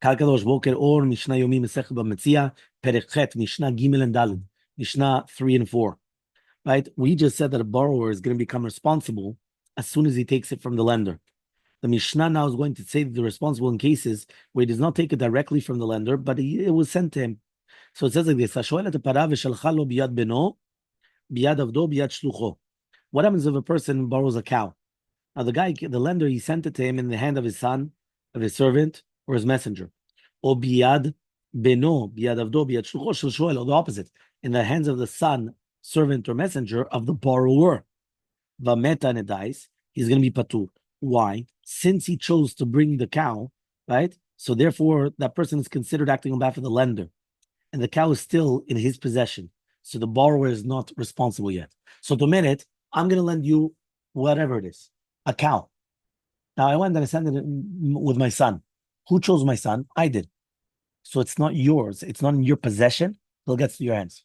Kalkadosh Boker or Mishna Yomi Masechet Metzia, Perek, Mishna Gimel and Daled, Mishna 3 and 4. Right? We just said that a borrower is going to become responsible as soon as he takes it from the lender. The Mishnah now is going to say that the responsible in cases where he does not take it directly from the lender, but it was sent to him. So it says like this: what happens if a person borrows a cow? Now the lender, he sent it to him in the hand of his son, of his servant, or his messenger. Or biyad beno, biyad avdo, biyad shlucho shel shoel, or the opposite, in the hands of the son, servant, or messenger of the borrower. Vameta, and it dies, he's going to be patur. Why? Since he chose to bring the cow, right? So therefore, that person is considered acting on behalf of the lender, and the cow is still in his possession. So the borrower is not responsible yet. So to minute, I'm going to lend you whatever it is, a cow. Now I went and I sent it with my son. Who chose my son? I did. So it's not yours. It's not in your possession till it gets to your hands.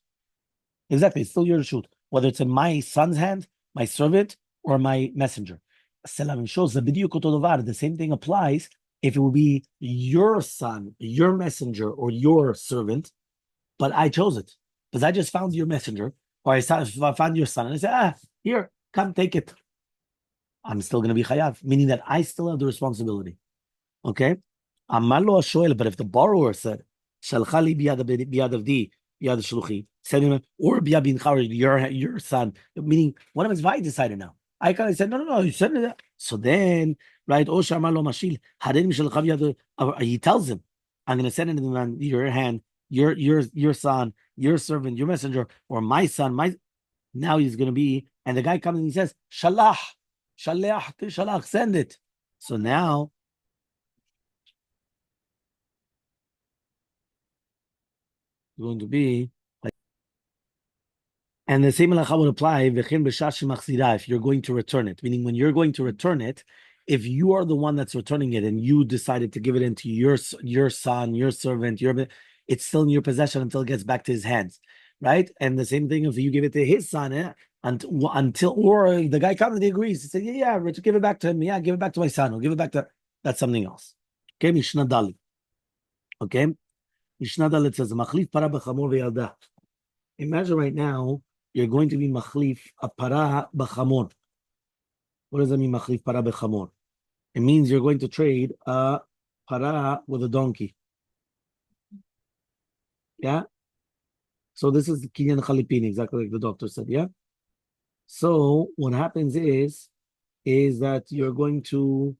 Exactly. It's still yours to shoot. Whether it's in my son's hand, my servant, or my messenger. Selam shows the same thing applies if it will be your son, your messenger, or your servant, but I chose it. Because I just found your messenger, or I found your son, and I said, here, come take it. I'm still going to be chayav, meaning that I still have the responsibility. Okay? But if the borrower said, Shalchali biyad avdi, biyad shluchi, send him, or biyad bincha, your son, meaning, what happens if I decided now? I said, no, you said that. So then, right, he tells him, I'm going to send it in your hand, your son, your servant, your messenger, or my son, now he's going to be, and the guy comes and he says, shalach, send it. So now, it's going to be, and the same halacha would apply if you're going to return it. Meaning, when you're going to return it, if you are the one that's returning it and you decided to give it into your son, your servant, it's still in your possession until it gets back to his hands, right? And the same thing if you give it to his son, until or the guy comes and he agrees, he says, yeah, give it back to him. Yeah, give it back to my son. Or give it back to that's something else. Okay, Mishna Dali. Okay, Mishna Dali says, "Machlif para b'chamor v'yalda." Imagine right now, you're going to be machlif a para b'chamor. What does that mean, machlif para b'chamor? It means you're going to trade a para with a donkey. Yeah? So this is kinyan chalipin, exactly like the doctor said, yeah? So what happens is that you're going to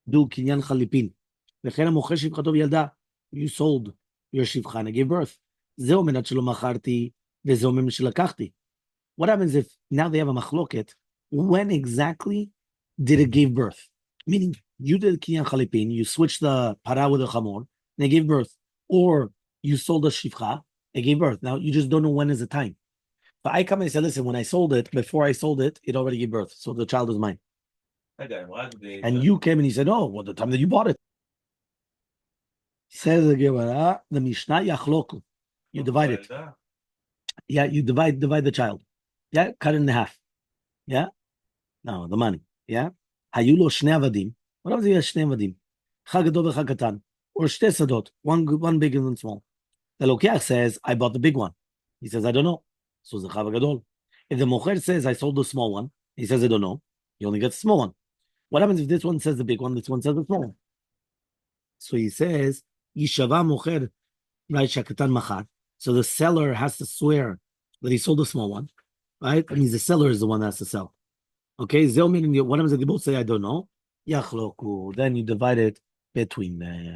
do kinyan chalipin. You sold your shivcha and gave birth. What happens if now they have a machloket? When exactly did it give birth? Meaning, you did kinyan chalipin, you switched the para with the chamor, and they gave birth. Or you sold the shivcha, it gave birth. Now, you just don't know when is the time. But I come and say, listen, when I sold it, before I sold it, it already gave birth. So the child is mine. And you came and you said, oh, well, the time that you bought it. Says the Gemara, the Mishnah yachloku. You divide it. Yeah, you divide the child. Yeah, cut it in half. Yeah? No, the money. Yeah? Hayulo shnei avadim. What happens if you have shnei avadim? Chag gadol v'chag katan. Or shte sadot. One big and one small. The Lokeach says, I bought the big one. He says, I don't know. So the chav gadol. If the mocher says, I sold the small one, he says, I don't know. He only gets the small one. What happens if this one says the big one, this one says the small one? So he says, Yishava mocher, right, shakatan machar. So the seller has to swear that he sold the small one, right? That means the seller is the one that has to sell. Okay, Zel meaning what happens if they both say, I don't know? Yachloku. Then you divide it between them.